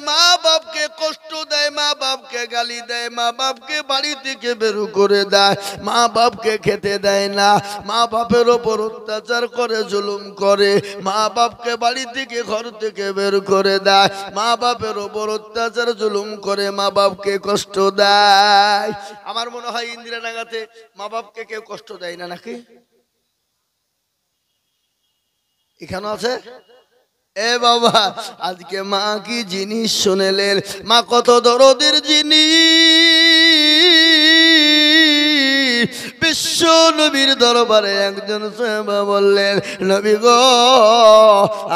মা বাপকে কষ্ট দেয়, মা বাপকে গালি দেয়, মা বাপকে বাড়ি থেকে বের করে দেয়, মা বাপকে খেতে দেয় না, মা বাপের ওপর অত্যাচার করে, জুলুম করে, মা বাপকে বাড়ি থেকে ঘর থেকে বের করে দেয়, মা বাপের ওপর অত্যাচার জুলুম করে, মা বাপকে কষ্ট দেয়। আমার মনে হয় ইন্দিরানগরে মা বাপকে কেউ কষ্ট দেয় না নাকি? এখানে আছে? এ বাবা, আজকে মা কি জিনিস শুনেলেন? মা কত দরদের জিনিস। বিশ্ব নবীর দরবারে একজন সাহাবা বললেন, নবী গো,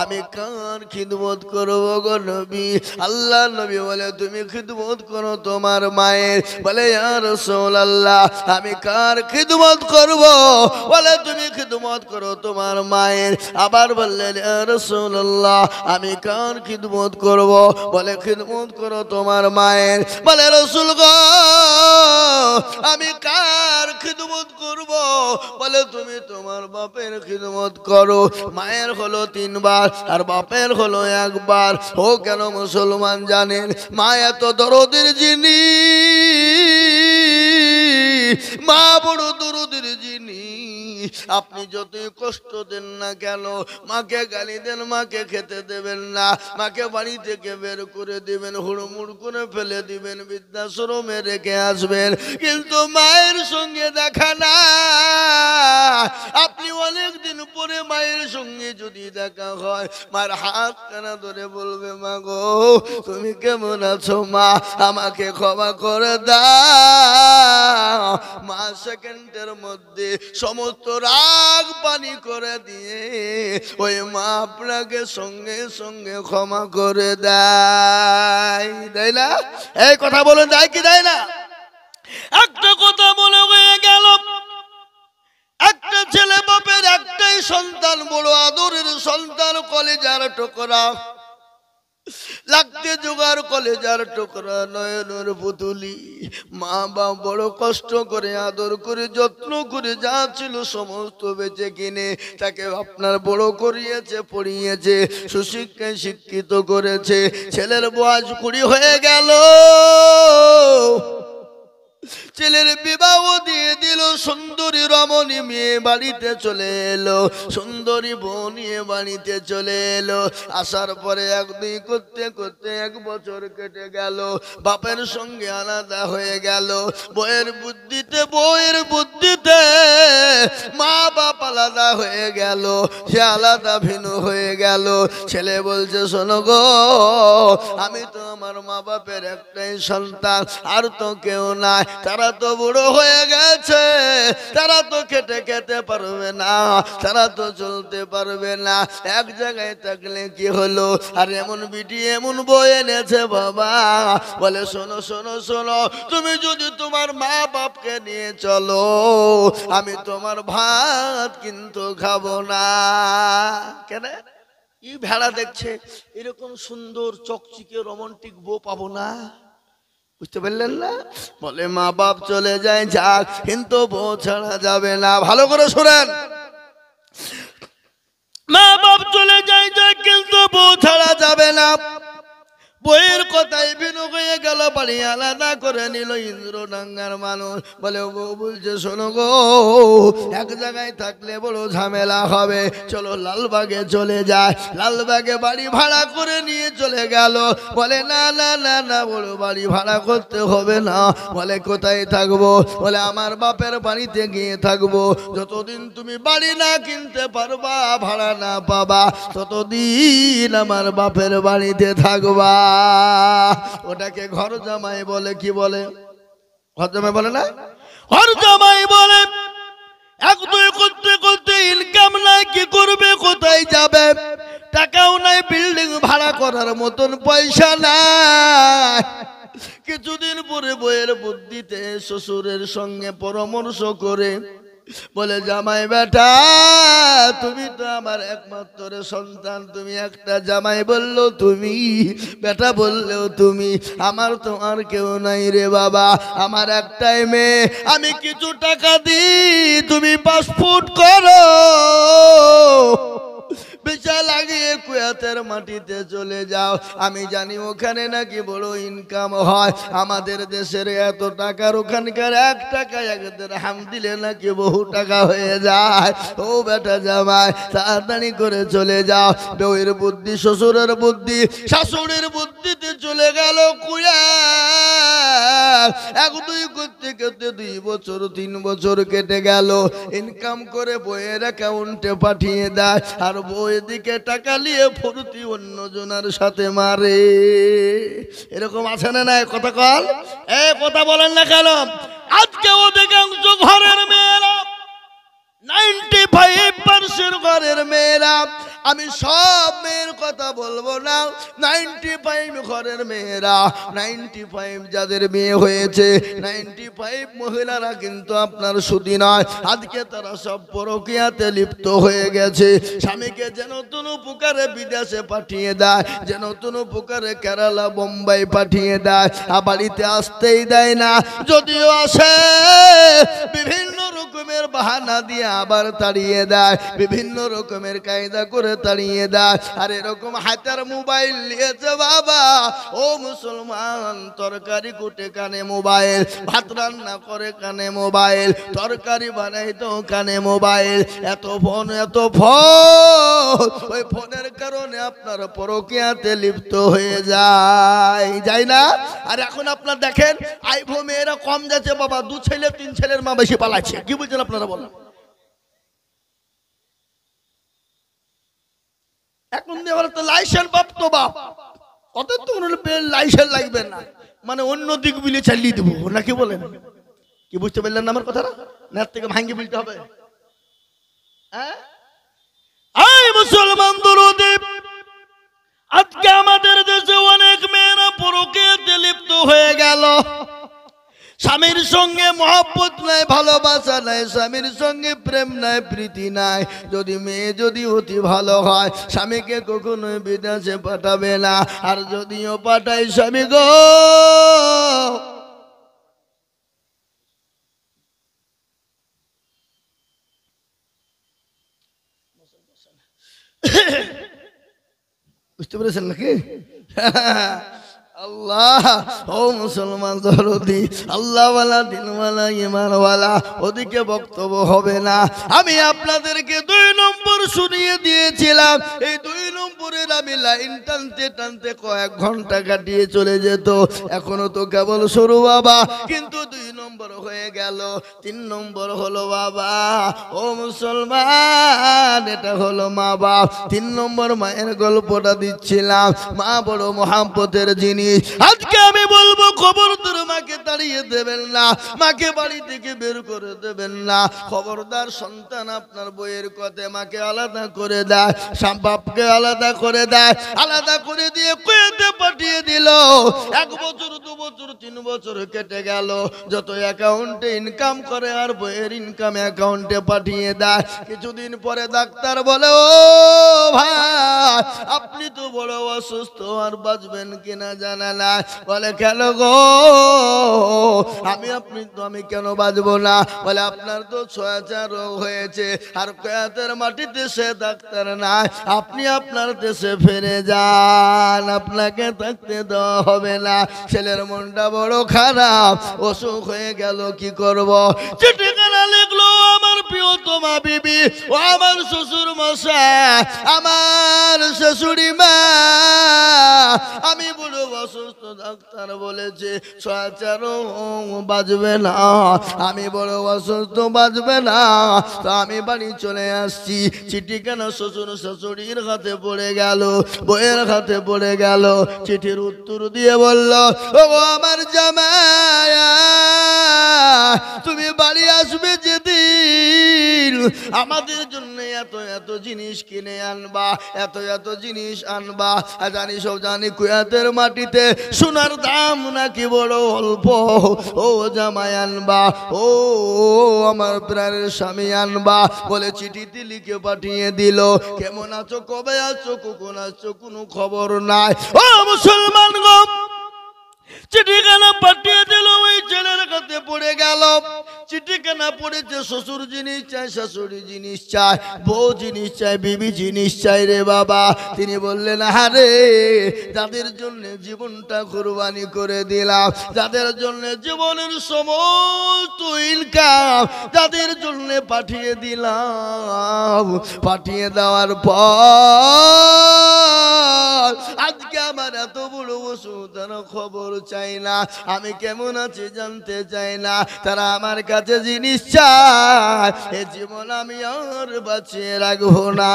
আমি কার খিদমত করব গো নবী? আল্লাহ নবী বলে, তুমি খিদমত করো তোমার মায়ের। বলে, ইয়া রাসূলুল্লাহ, আমি কার খিদমত করব? বলে, তুমি খিদমত করো তোমার মায়ের। আবার বললেন, ইয়া রাসূলুল্লাহ, আমি কার খিদমত করব? বলে, খিদমত করো তোমার মায়ের। বলে, রাসূল গো, আমি কার খিদমত করব? বলে, তুমি তোমার বাপের খিদমত করো। মায়ের হলো 3 বার আর বাপের হলো 1 বার। ও কেন মুসলমান জানেন? মা এত দরদের জিনিস, মা বড় দরদের জিনিস। আপনি যতই কষ্ট দেন না কেন, মাকে গালি দেন, মাকে খেতে দেবেন না, মাকে বাড়ি থেকে বের করে দিবেন, হুড়মুড় করে ফেলে দিবেন, বৃদ্ধাশ্রমে রেখে আসবেন, কিন্তু মায়ের সঙ্গে দেখা না। আপনি অনেক দিন পরে মায়ের সঙ্গে যদি দেখা হয়, মার হাত কানা ধরে বলবে, মা গো, তুমি কেমন আছো মা? আমাকে ক্ষমা করে দাও। মা সেকেন্ডের মধ্যে সমস্ত রাগ পানি করে দিয়ে ওই মা আপনাকে সঙ্গে সঙ্গে ক্ষমা করে দেয়। দেয় না? এই কথা বলেন, দেয় কি দেয় না? একটা কথা বলে হয়ে গেল, একটা ছেলে বাপের একটাই সন্তান, বড় আদরের সন্তান, কলেজার টুকরা, লাগতে জোগাড় কলেজার টুকরা, নয়নের পুতুলি। মা বাপ বড় কষ্ট করে, আদর করে, যত্ন করে, যা ছিল সমস্ত বেচে কিনে তাকে আপনার বড় করিয়েছে, পড়িয়েছে, সুশিক্ষায় শিক্ষিত করেছে। ছেলের বয়স 20 হয়ে গেল, ছেলের বিবাহ দিয়ে দিল, সুন্দরী রমণী মেয়ে বাড়িতে চলে এলো, সুন্দরী বউ নিয়ে বাড়িতে চলে এলো। আসার পরে 1-2 করতে করতে 1 বছর কেটে গেল, বাপের সঙ্গে আলাদা হয়ে গেল। বউয়ের বুদ্ধিতে মা বাপ আলাদা হয়ে গেল, সে আলাদা ভিন্ন হয়ে গেল। ছেলে বলছে, শোনো গো, আমি তো আমার মা বাপের একটাই সন্তান, আর তো কেউ নাই, তারা তো বুড়ো হয়ে গেছে, তারা তো খেতে খেতে পারবে না, তারা তো চলতে পারবে না, এক জায়গায় থাকলে কি হলো? আর এমন বিটি এমন বই এনেছে বাবা। বলে, শোনো শোনো শোনো, তুমি যদি তোমার মা বাপকে নিয়ে চলো, আমি তোমার ভাত কিন্তু খাবো না। কেন? এই ভেড়া দেখছে এরকম সুন্দর চকচিকে রোমান্টিক বউ পাবো না, বুঝতে পারলেন না? বলে, মা বাপ চলে যায় যাক, কিন্তু বউ ছাড়া যাবে না। ভালো করে শোনেন, মা বাপ চলে যায় যাক, কিন্তু বউ ছাড়া যাবে না। বইয়ের কথায় বিনু হয়ে গেল, বাড়ি আলাদা করে নিল ইন্দ্রডাঙ্গার মানুষ। বলে, বউ বলছে, শোনো গো, এক জায়গায় থাকলে বড় ঝামেলা হবে, চলো লালবাগে চলে যায়। লালবাগে বাড়ি ভাড়া করে নিয়ে চলে গেল। বলে, না না না না, বড় বাড়ি ভাড়া করতে হবে না। বলে, কোথায় থাকবো? বলে, আমার বাপের বাড়িতে গিয়ে থাকবো। যতদিন তুমি বাড়ি না কিনতে পারবা, ভাড়া না পাবা, ততদিন আমার বাপের বাড়িতে থাকবা। ওটাকে ঘর জামাই বলে। কি বলে? ঘর জামাই বলে না? ঘর জামাই বলে। 1-2 করতে করতে ইনকাম নাই, কি করবে, কোথায় যাবে? টাকাও নাই, বিল্ডিং ভাড়া করার মতন পয়সা নাই। কিছুদিন পরে বইয়ের বুদ্ধিতে শ্বশুরের সঙ্গে পরামর্শ করে বলে, জামাই বেটা, তুমি তো আমার একমাত্র সন্তান, তুমি একটা জামাই বললো তুমি, বেটা বললেও তুমি, আমার তো আর কেউ নাই রে বাবা, আমার একটাই মেয়ে, আমি কিছু টাকা দিই, তুমি পাসপোর্ট করো, ভিসা লাগিয়ে কুয়েতের মাটিতে চলে যাও। আমি জানি ওখানে নাকি বড় ইনকাম হয়। আমাদের দেশের এত টাকার ওখানকার 1 টাকা 1 দিরহাম দিলে নাকি বহু টাকা হয়ে যায়। ও বেটা জামাই তাড়াতাড়ি করে চলে যাও। বউয়ের বুদ্ধি, শ্বশুরের বুদ্ধি, শাশুড়ির বুদ্ধিতে চলে গেল কুয়েত। 1-2 করতে করতে 2 বছর 3 বছর কেটে গেল। ইনকাম করে বউয়ের অ্যাকাউন্টে পাঠিয়ে দেয়, আর বউ এদিকে টাকা নিয়ে ফুর্তি অন্য জনের সাথে মারে। এরকম আছে না নাই? কথা কল কথা বলেন না কেন? আজকে অধিকাংশ ঘরের মেয়েরা 95% ঘরের মেয়েরা, আমি সব মেয়ের কথা বলবো না, 95 ঘরের মেয়েরা, 95 যাদের মেয়ে হয়েছে 95 মহিলারা কিন্তু আপনার সুধী নয়। আজকে তারা সব পরকীয়াতে লিপ্ত হয়ে গেছে। স্বামীকে যেন তেন প্রকারে বিদেশে পাঠিয়ে দেয়, যেন তেন প্রকারে কেরালা বোম্বাই পাঠিয়ে দেয়, আর বাড়িতে আসতেই দেয় না। যদিও আসে বিভিন্ন রকমের বাহানা দিয়ে আবার তাড়িয়ে দেয়, বিভিন্ন রকমের কায়দা করে তাড়িয়ে দেয়। আর এরকম হাতের মোবাইল নিয়েছে বাবা। ও মুসলমান, তরকারি কুটে কানে মোবাইল, ভাত রান্না করে কানে মোবাইল, তরকারি বানাই তো কানে মোবাইল। এত ফোন এত ফোন, ওই ফোনের কারণে আপনার পরকীয়াতে লিপ্ত হয়ে যায় না? আর এখন আপনার দেখেন আইফো মেয়েরা কম যাচ্ছে বাবা, 2 ছেলে 3 ছেলের মা বেশি পালাচ্ছে। কি বলছেন আপনারা বলেন? এখন তো লাইসেন্স বাপ তো বাপ, কত তো লাইসেন্স লাগবে না, মানে অন্য দিক বিলে চালিয়ে দেবো নাকি বলেন? কি বুঝতে পারলেন না আমার কথাটা? না থেকে ভাঙ্গি বলতে হবে? হ্যাঁ মুসলমান দরদি, আজকে আমাদের দেশে অনেক মেয়েরা পরকীয়াতে লিপ্ত হয়ে গেল। স্বামীর সঙ্গে মহব্বত নাই, ভালোবাসা নাই, স্বামীর সঙ্গে প্রেম নাই, প্রীতি নাই। যদি মেয়ে যদি অতি ভালো হয়, স্বামীকে কখনোই বিদেশে পাঠাবে না। আর যদিও পাঠাই, স্বামী গো বুঝতে পেরেছেন নাকি? আল্লাহ, ও মুসলমান দরদি, আল্লাহওয়ালা, দিনওয়ালা, ইমানওয়ালা, ওদিকে বক্তব্য হবে না। আমি আপনাদেরকে 2 নম্বর শুনিয়ে দিয়েছিলাম। এই 2 নম্বরের আমি লাইন টানতে টানতে কয়েক ঘন্টা কাটিয়ে চলে যেত। এখনো তো কেবল শুরু বাবা, কিন্তু 2 নম্বর হয়ে গেল। 3 নম্বর হলো বাবা। ও মুসলমান, এটা হলো মা বাপ। 3 নম্বর মায়ের গল্পটা দিচ্ছিলাম। মা বড় মহাব্বতের জিনিস। আজকে আমি বলবো খবরদার মাকে তাড়িয়ে দেবেন না, মাকে বাড়ি থেকে বের করে দেবেন না। খবরদার সন্তান আপনার বইয়ের কথা মাকে আলাদা করে দেয়, বাপকে আলাদা করে দেয়, আলাদা করে দিয়ে কুয়েতে পাঠিয়ে দিল। 1 বছর 2 বছর 3 বছর কেটে গেল। যত অ্যাকাউন্টে ইনকাম করে আর বইয়ের ইনকাম অ্যাকাউন্টে পাঠিয়ে দেয়। কিছুদিন পরে ডাক্তার বলে, ও ভাই আপনি তো বড় অসুস্থ, আর বাঁচবেন কিনা জানা না। বলে কেন গো? আমি কেন বাঁচবো না? বলে আপনার তো 6 রোগ হয়েছে, আর কুয়েতের মাটিতে সে ডাক্তার নাই, আপনি আপনার দেশে ফিরে যান, আপনাকে থাকতে দেওয়া হবে না। ছেলের মনটা বড় খারাপ, অসুখ হয়ে গেল, কি করব? চিঠিখানা লিখলো আমার প্রিয়তমা বিবি, ও আমার শ্বশুর মশাই, আমার শাশুড়ি মা, আমি বড় অসুস্থ, ডাক্তার বলেছে 6 বাজবে না, আমি বড় অসুস্থ, বাজবে না, তো আমি বাড়ি চলে আসছি। চিঠিখানা শ্বশুর শাশুড়ির হাতে পড়ে গেল, বইয়ের হাতে পড়ে গেল। চিঠির উত্তর দিয়ে বলল, ও আমার জামাই, তুমি বাড়ি আসবে যেদিন আমাদের জন্য এত এত জিনিস কিনে আনবা, এত এত জিনিস আনবা। জানি সব জানি কুয়েতের মাটিতে সোনার দাম নাকি বড় অল্প। ও জামাই আনবা, ও আমার প্রাণের স্বামী আনবা বলে চিঠিতে লিখে পাঠিয়ে দিল। কেমন আছো, কবে আছো, কখন আছো, কোনো খবর নাই। ও মুসলমান গো, চিঠিখানা পাঠিয়ে দিল, ওই ছেলের কাছে পড়ে গেল। চিঠিখানা পড়েছে, শ্বশুর জিনিস চায়, শাশুড়ি জিনিস চায়, বউ জিনিস চায়, বিবি জিনিস চায় রে বাবা। তিনি বললেন আরে যাদের জন্য জীবনটা কুরবানি করে দিলাম, যাদের জন্য জীবনের সমস্ত ইনকাম যাদের জন্য পাঠিয়ে দিলাম, পাঠিয়ে দেওয়ার পর আজকে আমার এত বড় অসুবিধার খবর চাই না, আমি কেমন আছি জানতে চাই না, তারা আমার কাছে জিনিস চায়, এ জীবন আমি আর বাঁচিয়ে রাখবো না।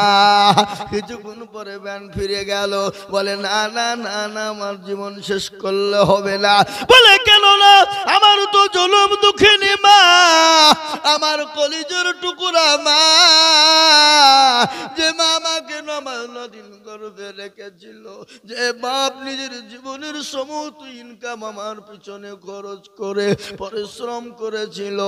কিছুক্ষণ পরে ব্যান ফিরে গেল, বলে না না না না আমার জীবন শেষ করলে হবে না। বলে কেন না? আমার তো জনম দুঃখিনী মা, আমার কলিজার টুকরা মা, যে মা আমাকে নদিন গর্ভে রেখেছিল, যে বাপ নিজের জীবনের সমস্ত ইনকাম আমার পিছনে খরচ করে পরিশ্রম করেছিল,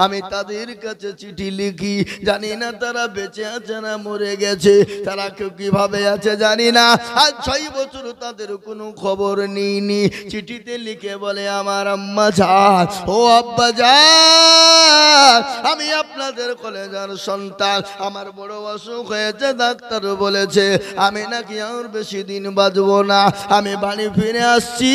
আমি তাদের কাছে চিঠি লিখি, জানি না তারা বেঁচে আছে না মরে গেছে, তারা কেউ কিভাবে আছে জানি না, আজ 6 বছর তাদের কোনো খবর নিইনি। চিঠিতে লিখে বলে আমার আম্মা জান, ও আব্বা জান, আমি আপনাদের কলেজার সন্তান, আমার বড় অসুখ হয়েছে, ডাক্তার বলেছে আমি নাকি আর বেশি দিন বাঁচবো না, আমি বাড়ি ফিরে আসছি।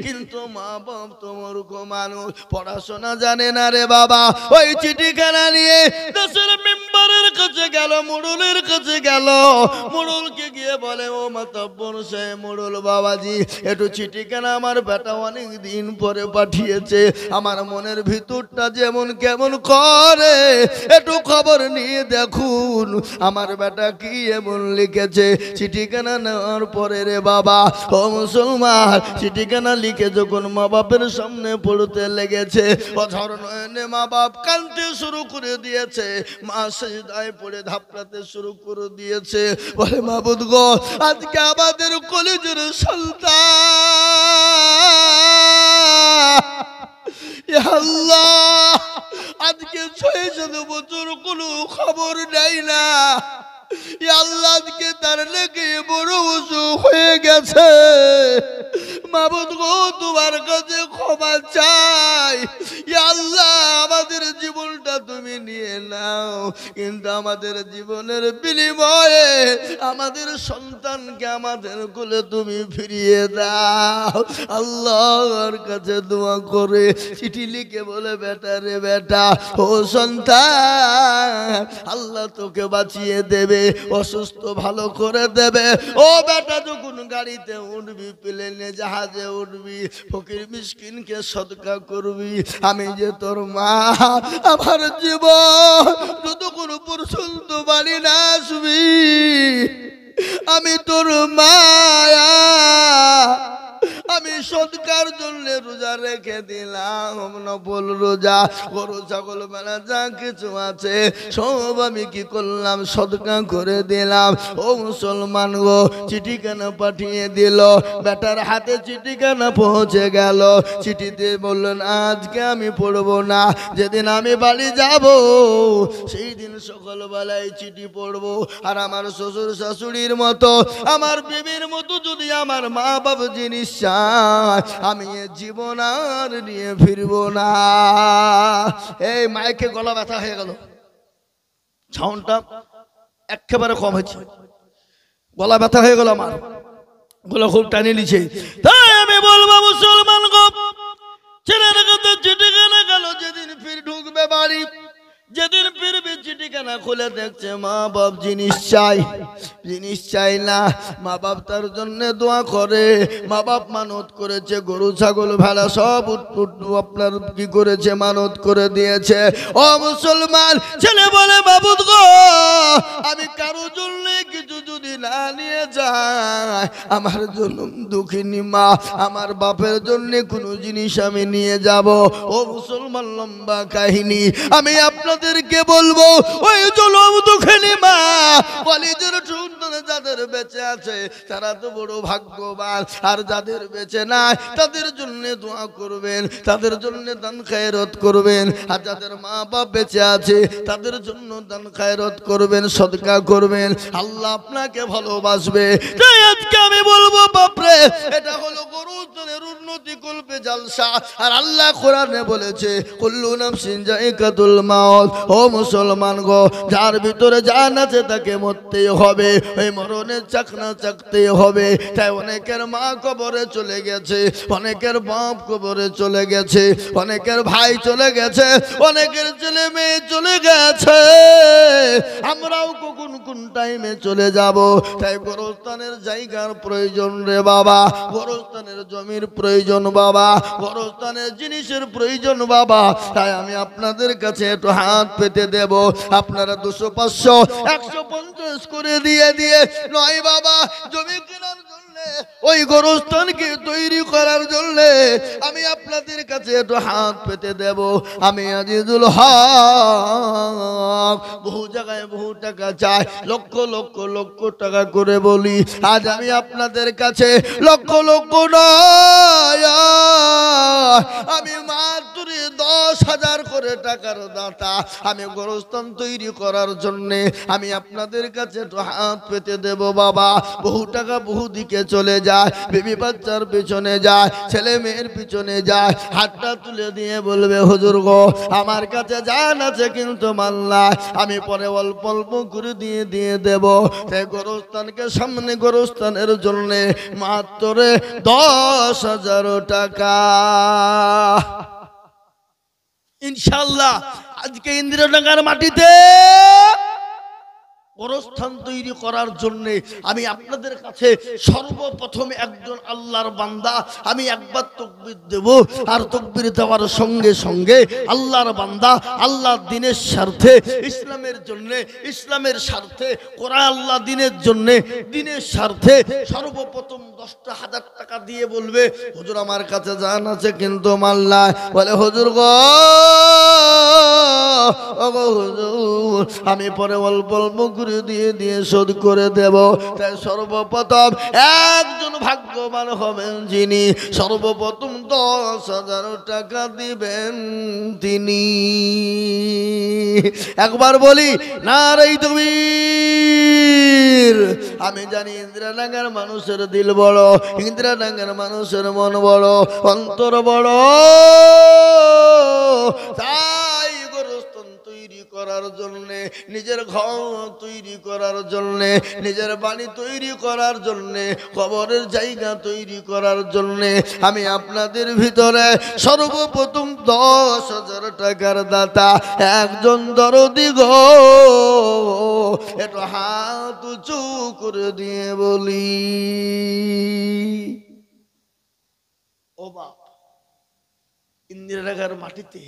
কিন্তু মা বাপ তো মূর্খ মানুষ, পড়াশোনা জানে না রে বাবা। ওই চিঠিখানা নিয়ে দেশের মেম্বারের কাছে গেল, মোড়লের কাছে গেল, মোড়লকে গিয়ে বলে ও মাতব্বর সাহেব, মোড়ল বাবাজি, একটু চিঠিখানা আমার বেটা অনেক দিন পরে পাঠিয়েছে, আমার মনের ভিতরটা যেমন কেমন করে, একটু খবর নিয়ে দেখুন আমার বেটা কি এমন লিখেছে। চিঠিখানা নেওয়ার পরে রে বাবা ও মুসলমান, চিঠিখানা লিখে যখন মা বাপের সামনে পড়তে লেগেছে, অঝর নয়নে মা বাপ কাঁদতে শুরু করে দিয়েছে, মা সিজদায় পড়ে ধাপড়াতে শুরু করে দিয়েছে, বলে মাবুদ গো, আজকে আমাদের কলেজের সন্তান আল্লাহ আজকে 6-7 বছর কোনো খবর নেই না, আল্লাহকে তার লেগে বড় অসুখ হয়ে গেছে, মাবুদ গো তোমার কাছে ক্ষমা চাই, আল্লাহ আমাদের জীবনটা তুমি নিয়ে নাও, কিন্তু আমাদের জীবনের বিনিময়ে আমাদের সন্তানকে আমাদের কোলে তুমি ফিরিয়ে দাও। আল্লাহর কাছে দোয়া করে চিঠি লিখে বলে বেটা রে বেটা, ও সন্তান, আল্লাহ তোকে বাঁচিয়ে দেবে, অসুস্থ ভালো করে দেবে। ও বেটা যখন গাড়িতে উঠবি, প্লেনে জাহাজে উঠবি, ফকির মিসকিনকে সদকা করবি, আমি যে তোর মা, আমার জীবন যতক্ষণ পর্যন্ত বাড়ি না আসবি আমি তোর মায়া, আমি সদকার জন্য রোজা রেখে দিলাম, নফল রোজা, গরু ছাগল মেলা যা কিছু আছে সব আমি কি করলাম, সদকা করে দিলাম। ও মুসলমান গো, চিঠিখানা পাঠিয়ে দিল, বেটার হাতে চিঠিখানা পৌঁছে গেল। চিঠিতে বললেন আজকে আমি পড়বো না, যেদিন আমি বাড়ি যাব সেই দিন সকালবেলায় চিঠি পড়বো, আর আমার শ্বশুর শাশুড়ির মতো, আমার বিবির মতো যদি আমার মা বাবা জিনিস আমি জীবন আর নিয়ে ফিরবো না। এই মাইকে গলা ব্যথা হয়ে গেল, সাউন্ডটা একেবারে কম হয়েছে, গলা ব্যথা হয়ে গেল, আমার গলা খুব টানে নিচ্ছে। তাই আমি বলবো মুসলমান গো, ছেলের কাছে চিঠিখানা গেল, যেদিন ফির ঢুকবে বাড়ি, যেদিন ফিরবে চিঠিখানা খুলে দেখছে মা বাপ জিনিস চাই, জিনিস চাই না, মা বাপ তার জন্য দোয়া করে, মা বাপ মানত করেছে, গরু ছাগল ভেড়া সব আপনার কি করেছে, মানত করে দিয়েছে। ও মুসলমান, ছেলে বলে মাবুদ গো, আমি কারো জন্য কিছু যদি না নিয়ে যাই, আমার জন্য দুঃখিনী মা, আমার বাপের জন্য কোনো জিনিস আমি নিয়ে যাব। ও মুসলমান, লম্বা কাহিনী আমি আপনাদেরকে বলবো, ওই জলম দুঃখিনী মা, কলিজার সন্তান যাদের বেঁচে আছে তারা তো বড় ভাগ্যবান, আর যাদের বেঁচে নাই তাদের জন্য দোয়া করবেন, তাদের জন্য দান খায়রাত করবেন, আর যাদের মা বাপ বেঁচে আছে তাদের জন্য দান খায়রাত করবেন, সদকা করবেন, আল্লাহ আপনাকে ভালোবাসবে। তাই আজকে আমি বলবো বাপরে এটা হলো গোরস্থানের উন্নতি কল্পে জালসা। আর আল্লাহ কোরআনে বলেছে কুল্লু নাফসিন যায়িকাতুল মাউত। ও মুসলমান গো, যার ভিতরে জান আছে তাকে মরতেই হবে, ওই মরণের চাকনা চাকতেই হবে। তাই অনেকের মা কবরে চলে গেছে, অনেকের বাপ কবরে চলে গেছে, অনেকের ভাই চলে গেছে, অনেকের ছেলে মেয়ে চলে গেছে। আমরাও কখন কোন টাইমে চলে যাব। তাই গোরস্থানের জায়গার প্রয়োজন রে বাবা, গোরস্থানের জমির প্রয়োজন বাবা, গোরস্থানের জিনিসের প্রয়োজন বাবা। তাই আমি আপনাদের কাছে একটু হাত পেতে দেব। আপনারা 200, 500, 150 করে দিয়ে নয় বাবা জমি কেনার জন্য, ওই গোরস্থানকে তৈরি করার জন্য আমি আপনাদের কাছে একটু হাত পেতে দেব। আমি আজিজুল হক বহু জায়গায় বহু টাকা চাই, লক্ষ লক্ষ লক্ষ টাকা করে বলি। আজ আমি আপনাদের কাছে লক্ষ লক্ষ নয়, আমি মাত্র 10,000 করে টাকার দাতা। আমি গোরস্থান তৈরি করার জন্যে আমি আপনাদের কাছে একটু হাত পেতে দেব বাবা। বহু টাকা বহু দিকে চলে যায়, বেবি বাচ্চার পিছনে যায়, ছেলে মেয়ের পিছনে যায়। হাতটা তুলে দিয়ে বলবে হুজুর গো আমার কাছে জান আছে কিন্তু মাল নাই, আমি পরে অল্প অল্প করে দিয়ে দেব। তাই গোরস্থানকে সামনে গোরস্থানের জন্যে মাত্র 10,000 টাকা ইনশাআল্লাহ আজকে ইন্দিরানগর মাটিতে গোরস্থান তৈরি করার জন্য আমি আপনাদের কাছে সর্বপ্রথম একজন আল্লাহর বান্দা আমি একবার তাকবীর দেব। আর তাকবীর দেওয়ার সঙ্গে সঙ্গে আল্লাহর বান্দা আল্লাহর দ্বীনের স্বার্থে, ইসলামের জন্য, ইসলামের স্বার্থে, কোরআন আল্লাহ দ্বীনের জন্য, দ্বীনের স্বার্থে সর্বপ্রথম 10,000 টাকা দিয়ে বলবে হুজুর আমার কাছে জান আছে কিন্তু মাল নাই। বলে হুজুর গো হুজুর আমি পরে অল্প অল্প করে দিয়ে শোধ করে দেব। তাই সর্বপ্রথম একজন ভাগ্যবান হবেন যিনি সর্বপ্রথম 10,000 টাকা দিবেন তিনি। একবার বলি নারায়ে তাকবীর। আমি জানি ইন্দিরানগর মানুষের দিল বড়, ইন্দিরানগর মানুষের মন বড়, অন্তর বড়। তাই গোরস্থান তৈরি করার জন্যে, নিজের ঘর তৈরি করার জন্যে, নিজের বাড়ি তৈরি করার জন্যে, কবরের জায়গা তৈরি করার জন্যে আমি আপনাদের ভিতরে সর্বপ্রথম 10,000 টাকার দাতা একজন দরদি গো একটু হাত উঁচু করে দিয়ে বলি ও বাপ। ইন্দিরানগর মাটিতে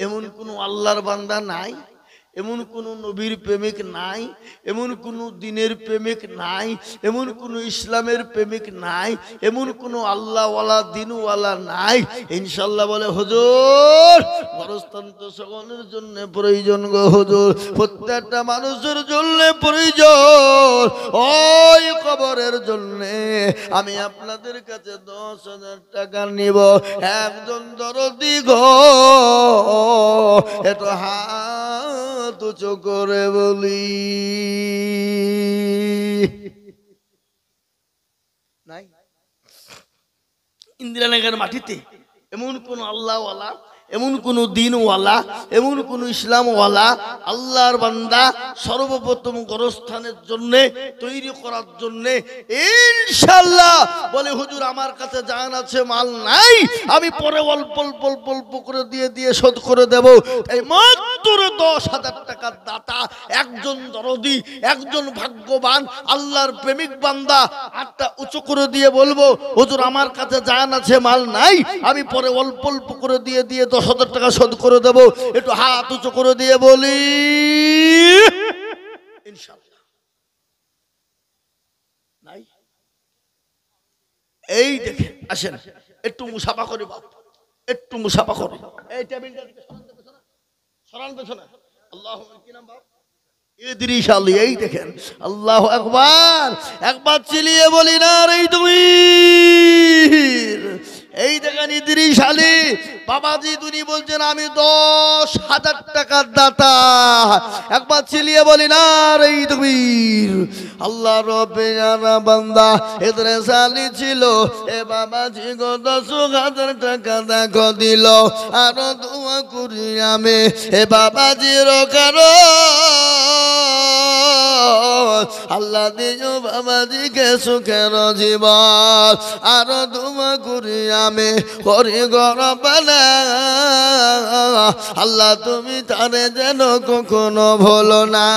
এমন কোন আল্লাহর বান্দা নাই, এমন কোন নবীর প্রেমিক নাই, এমন কোন দ্বীনের প্রেমিক নাই, এমন কোন ইসলামের প্রেমিক নাই, এমন কোন আল্লাহওয়ালা দ্বীনওয়ালা নাই ইনশাআল্লাহ বলে হুজুর গোরস্থান তো সকলের জন্য প্রয়োজন গো হুজুর, প্রত্যেকটা মানুষের জন্য প্রয়োজন। ওই কবরের জন্য আমি আপনাদের কাছে 10,000 টাকা নিব। একজন দরদি গো এত হাত উঁচু করে বলি নাই। ইন্দিরানগর মাটিতে এমন কোন আল্লাহওয়ালা, এমন কোন দ্বীনওয়ালা, এমন কোন ইসলামওয়ালা আল্লাহর বান্দা সর্বপ্রথম গোরস্থানের জন্য তৈরি করার জন্য ইনশাআল্লাহ বলে হুজুর আমার কাছে জান আছে মাল নাই, আমি পরে অল্প অল্প অল্প অল্প করে দিয়ে শোধ করে দেব। এই মাত্র 10,000 টাকার দাতা একজন দরদি, একজন ভাগ্যবান আল্লাহর প্রেমিক বান্দা হাতটা উঁচু করে দিয়ে বলবো হুজুর আমার কাছে জান আছে মাল নাই, আমি পরে অল্প অল্প করে দিয়ে 10,000 টাকা শোধ করে দেব। একটু হাত উঁচু করে দিয়ে বলি ইনশাআল্লাহ নাই। এই দেখেন আসেন একটু মুসাফা করি বাপ, একটু মুসাফা করি। এই টেবিলটা সরান পেছনে। আল্লাহু কি নাম বাপ? ইদ্রিস আলী। এই দেখেন আল্লাহু আকবার। একবার চিলিয়ে বলি নারায়ে তাকবীর। এই দেখেন ইদ্রিস আলী বাবাজি তিনি বলছেন আমি 10,000 টাকার দাতা। একবার চিলিয়ে বলি না রে তাকবীর। আল্লাহ রব্বে জানা বান্দা ইদ্রিস আলী ছিল এ বাবাজি গো 10,000 টাকা দেখো দিল। আরো দোয়া করি আমি এ বাবাজির কারো আল্লাহ দিও বাবাজিকে সুখের জীবন। আরো দোয়া করি আমি হরি গরবানা আল্লাহ তুমি তারে যেন কখনো ভুলো না।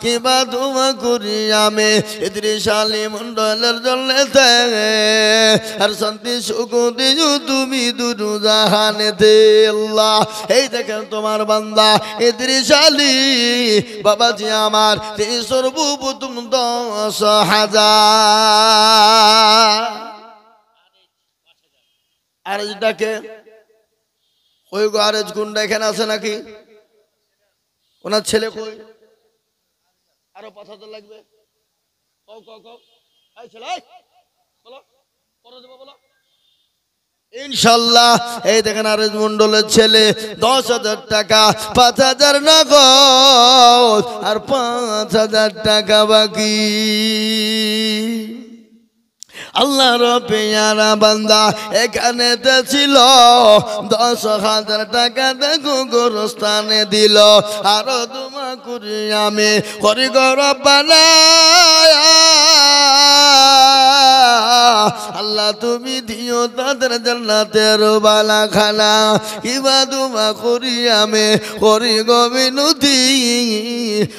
কিবা দোয়া করি আমি ইদ্রিস আলী মন্ডলের জন্য আর শান্তি সুখ দিও তুমি দুরু জাহানেতে আল্লাহ। এই দেখেন তোমার বান্দা ইদ্রিস আলী বাবাজি আমার তিনি সর্বপ্রথম 10,000 আরেজটাকে ওই গো আরেজ গুন্ডা এখানে আছে নাকি? ওনার ছেলে কই? আরো পাঠাতে লাগবে। কও কও কও এই ছেলে বলো করে দেব বলো ইনশাআল্লাহ। এই দেখেন আরেজ মন্ডলের ছেলে 10,000 টাকা 5,000 নগদ আর 5,000 টাকা বাকি। আল্লাহ রব্বে জানা বান্দা এখানে ছিল 10,000 টাকা দেখো গোরস্থানে দিল। আরো দোয়া করি আমি হরি গো রব্বানা আল্লাহ তুমি দিও তাদের জান্নাতের বালাখানা। কিবা দোয়া করি আমি হরি গো মিনতি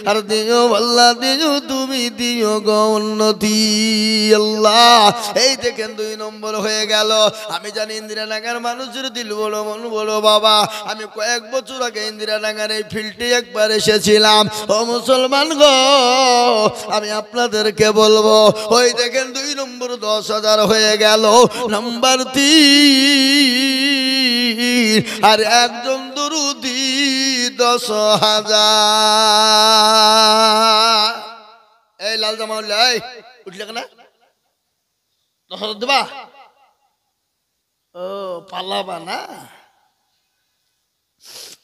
আর দিও আল্লাহ দিও তুমি দিও গো উন্নতি আল্লাহ। এই দেখেন 2 নম্বর হয়ে গেল। আমি জানি ইন্দিরানগর মানুষের দিল বড় মন বড় বাবা। আমি কয়েক বছর আগে ইন্দিরানগর এই ফিল্ডে একবার এসেছিলাম। ও মুসলমান গো আমি আপনাদেরকে বলবো ওই দেখেন 2 নম্বর 10,000 হয়ে গেল। নাম্বার 3 আর একজন দুরুদি 10,000। এই লাল জামা উঠলে কেন 10,000 দেবা? ও পালাবা না?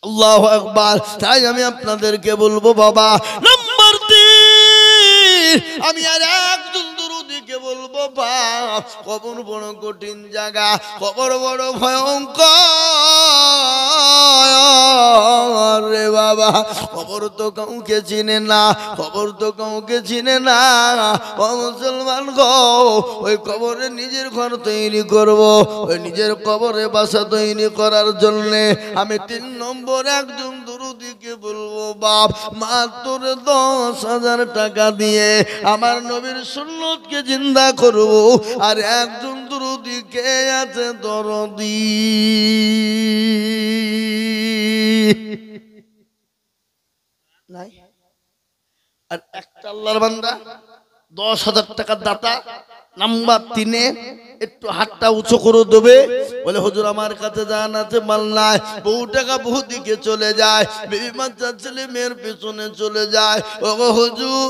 আল্লাহু আকবার। তাই আমি আপনাদেরকে বলবো বাবা নাম্বার 3 আমি আর একজন দুরুদিকে বলবো বাপ কবর বড় কঠিন জায়গা, কবর বড় ভয়ঙ্কর রে বাবা। কবর তো কাউকে চিনে না, কবর তো কাউকে চিনে না। ও মুসলমান গো ওই কবরে নিজের ঘর তৈরি করব, ওই নিজের কবরে বাসা তৈরি করার জন্যে আমি 3 নম্বর একজন দুরুদিকে বলবো বাপ মাত্র 10,000 টাকা দিয়ে আমার নবীর সুন্নতকে জিন্দা করব। আর একজন দুরুদিকে আছে দরদি নাই, আর একটা আল্লাহর বান্দা 10,000 টাকার দাতা। নাম্বার 3 একটু হাতটা উঁচু করে দেবে, বলে হুজুর আমার কাছে জান আছে মাল নাই, বহু টাকা বহু দিকে চলে যায়, বিবি বাচ্চা ছেলে মেয়ের পেছনে চলে যায়। ও হুজুর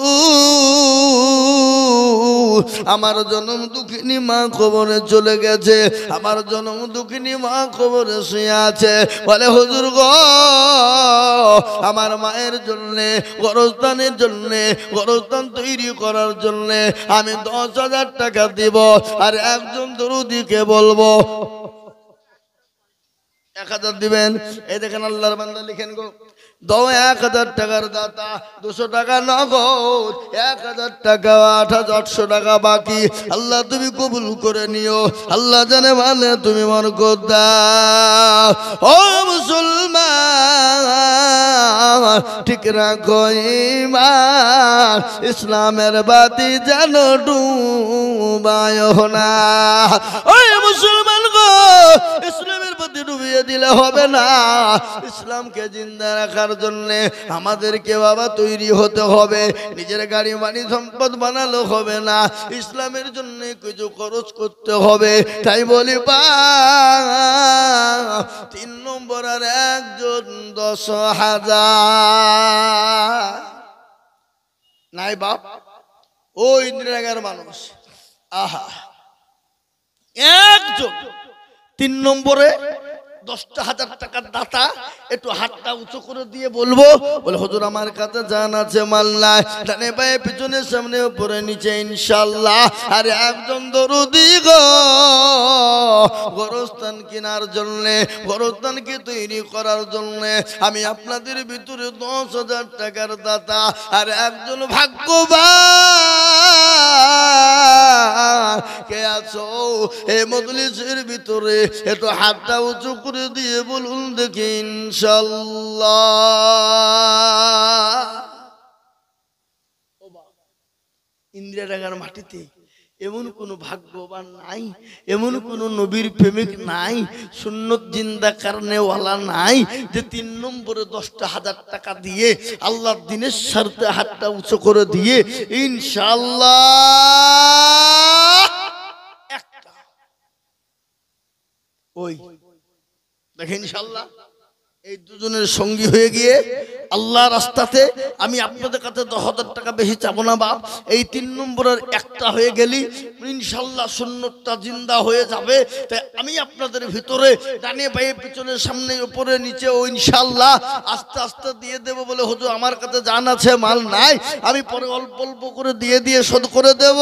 আমার জনম দুঃখিনী মা কবরে চলে গেছে, আমার জনম দুঃখিনী মা কবরে শুয়ে আছে। বলে হুজুর গো আমার মায়ের জন্যে গোরস্থানের জন্যে গোরস্থান তৈরি করার জন্যে আমি 10,000 টাকা দিব। আর একজন দরুদিকে বলবো 1,000 দিবেন। এই দেখেন আল্লাহর বান্দা লিখেন গো 1,000 টাকার দাতা 200 টাকা নগদ, 1,000 টাকা 8,800 টাকা বাকি। আল্লাহ তুমি কবুল করে নিও, আল্লাহ জানে মানে তুমি বরকত দাও। ও মুসলমান ঠিক রাখো ঈমান, ইসলামের বাতি যেন ডুবায় না। ওই মুসলমান গো ইসলামের বাতি ডুবিয়ে দিলে হবে না, ইসলামকে জিন্দা রাখার জন্য আমাদেরকে বাবা তৈরি হতে হবে। নিজের গাড়ি বাড়ি সম্পদ বানালো হবে না, ইসলামের জন্য কিছু খরচ করতে হবে। তাই বলি 3 নম্বর আর একজন 10,000 নাই বাপ। ও ইন্দিরানগর মানুষ আহা একজন 3 নম্বরে 10,000 টাকার দাতা একটু হাতটা উঁচু করে দিয়ে বলবো, বলে হুজুর আমার কাছে জান আছে মাল নাই, ডানে বায়ে পিছনে সামনে উপরে নিচে ইনশাআল্লাহ। আর একজন দরুদি গো গোরস্থান কেনার জন্য, গোরস্থানকে তৈরি করার জন্য আমি আপনাদের ভিতরে 10,000 টাকার দাতা। আর একজন ভাগ্যবান কে আছো এই মজলিসের ভিতরে একটু হাতটা উঁচু করে দিয়ে বলুন দেখি ইনশাআল্লাহ। ইন্দিরা ডাঙ্গার মাটিতে এমন কোন ভাগ্যবান নাই, এমন কোন নবীর প্রেমিক নাই, সুন্নত জিন্দা কারণেওয়ালা নাই যে 3 নম্বরে 10,000 টাকা দিয়ে আল্লাহর দ্বীনের স্বার্থে হাতটা উঁচু করে দিয়ে ইনশাআল্লাহ একটা ওই দেখেন ইনশাআল্লাহ এই দুজনের সঙ্গী হয়ে গিয়ে আল্লাহ রাস্তাতে আমি আপনাদের কাছে 10,000 টাকা বেশি চাবো না বাপ, এই 3 নম্বরের একটা হয়ে গেলি ইনশাআল্লাহ সুন্নতটা জিন্দা হয়ে যাবে। তাই আমি আপনাদের ভিতরে ডানে বায়ে পিছনে সামনে উপরে নিচে ও ইনশাআল্লাহ আস্তে আস্তে দিয়ে দেব। বলে হুজুর আমার কাছে জান আছে মাল নাই, আমি পরে অল্প অল্প করে দিয়ে দিয়ে শোধ করে দেব।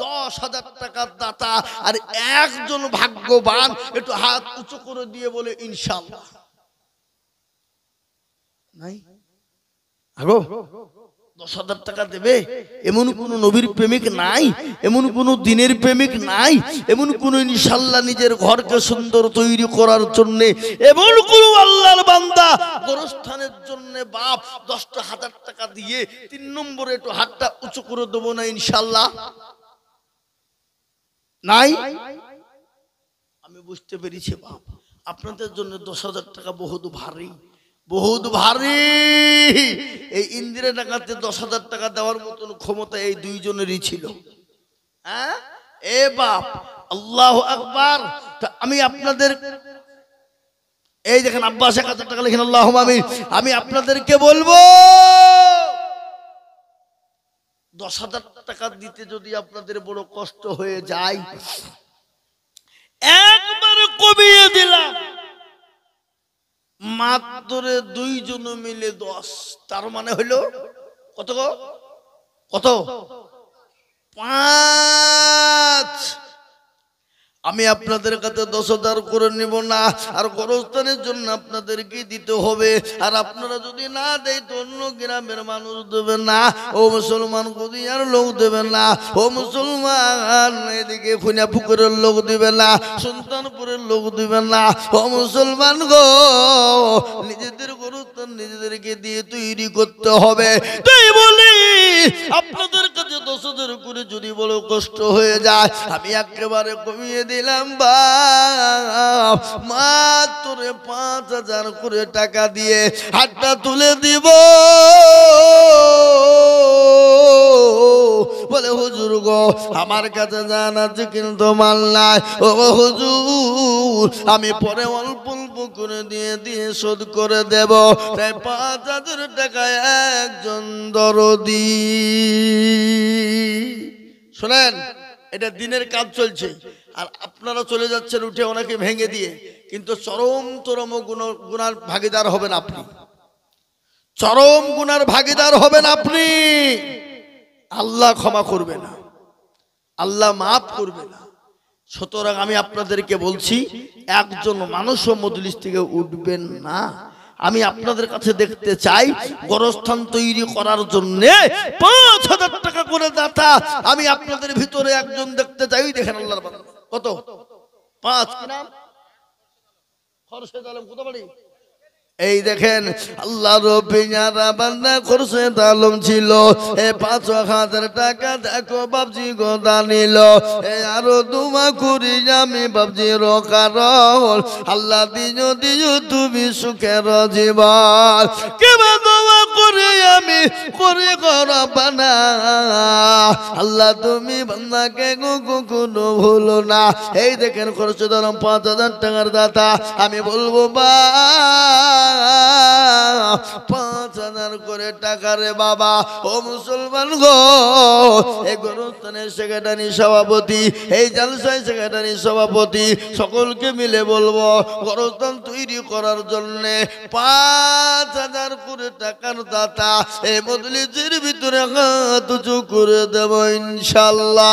10,000 টাকার দাতা আর একজন ভাগ্যবান একটু হাত উঁচু করে দিয়ে বলে ইনশাআল্লাহ নাই। আগো 10,000 টাকা দেবে এমন কোন নবীর প্রেমিক নাই, এমন কোন দিনের প্রেমিক নাই, এমন কোন ইনশাআল্লাহ নিজের ঘরকে সুন্দর তৈরি করার জন্য এমন কোন আল্লাহর বান্দা গোরস্থানের জন্য বাপ 10,000 টাকা দিয়ে 3 নম্বরে একটু হাতটা উঁচু করে দেবো না ইনশাআল্লাহ নাই। আমি বুঝতে পেরেছি বাপ আপনাদের জন্য 10,000 টাকা বহুত ভারী, বহুত ভারী। এই ইন্দিরা ডাঙ্গাতে 10,000 টাকা দেওয়ার মতন ক্ষমতা এই দুইজনেরই ছিল। হ্যাঁ এ বাপ আল্লাহু আকবার। আমি আপনাদের এই দেখেন আব্বাস 1,000 টাকা লিখেন আল্লাহুম্মা আমিন। আমি আপনাদেরকে বলবো 10,000 টাকা দিতে যদি আপনাদের বড় কষ্ট হয়ে যায় একবার কমিয়ে দিলাম, মাত্র 2 জন মিলে 10, তার মানে হইল কত গো? কত? 5। আমি আপনাদের কাছে 10,000 করে নিব না, আর গোরস্থানের জন্য আপনাদেরকে দিতে হবে। আর আপনারা যদি না দেয় তো অন্য গ্রামের মানুষ দেবে না, ও মুসলমান কুদিয়ার লোক দেবে না, ও মুসলমান এদিকে খুনা পুকুরের লোক দিবে না, সুলতানপুরের লোক দিবে না। ও মুসলমান গো নিজেদের গোরস্থান নিজেদেরকে দিয়ে তৈরি করতে হবে। তাই বলি আপনাদের কাছে 10,000 করে যদি বড় কষ্ট হয়ে যায় আমি একেবারে কমিয়ে দিলাম বাপ, মাত্র 5,000 করে টাকা দিয়ে হাতটা তুলে দিব। বলে হুজুর গো আমার কাছে জান আছে কিন্তু মাল নাই, ও হুজুর আমি পরে অল্প অল্প করে দিয়ে দিয়ে শোধ করে দেব। তাই 5,000 টাকায় একজন দরদি। শোনেন এটা দিনের কাজ চলছে আর আপনারা চলে যাচ্ছেন উঠে ওনাকে ভেঙে দিয়ে, কিন্তু চরম গুনার ভাগীদার হবেন আপনি, চরম গুনার ভাগীদার হবেন আপনি। আল্লাহ ক্ষমা করবে না, আল্লাহ মাফ করবে না। সুতরাং আমি আপনাদেরকে বলছি একজন মানুষও মজলিস থেকে উঠবেন না। আমি আপনাদের কাছে দেখতে চাই গোরস্থান তৈরি করার জন্য 5,000 টাকা করে দাতা আমি আপনাদের ভিতরে একজন দেখতে চাই। দেখেন আল্লাহর বান্দা কত 5 কি নাম খরশেদ আলম কত বাড়ি এই দেখেন আল্লাহর পিয়ারা বান্দা খরশেদ আলম ছিল। এ 5,000 টাকা দেখো বাবজি গোদা নিল। এ আরো দুমা করি আমি বাবজি রকারল আল্লাহ দিও দিও তুমি সুখের জীবন। কেবা দোয়া করে আমি করে গরবানা আল্লাহ তুমি বান্দাকে কখনো ভুলো না। এই দেখেন খরচ ধরম 5,000 টাকার দাতা, আমি বলবো বা 5,000 করে টাকা রে বাবা। ও মুসলমান গো, এই গণস্থানের সেক্রেটারি সভাপতি, এই জালসায় সেক্রেটারি সভাপতি, সকলকে মিলে বলবো গণস্থান তৈরি করার জন্য 5,000 করে টাকার দাতা এই মজলিসের ভিতরে হাত উঁচু করে দেব ইনশাল্লাহ।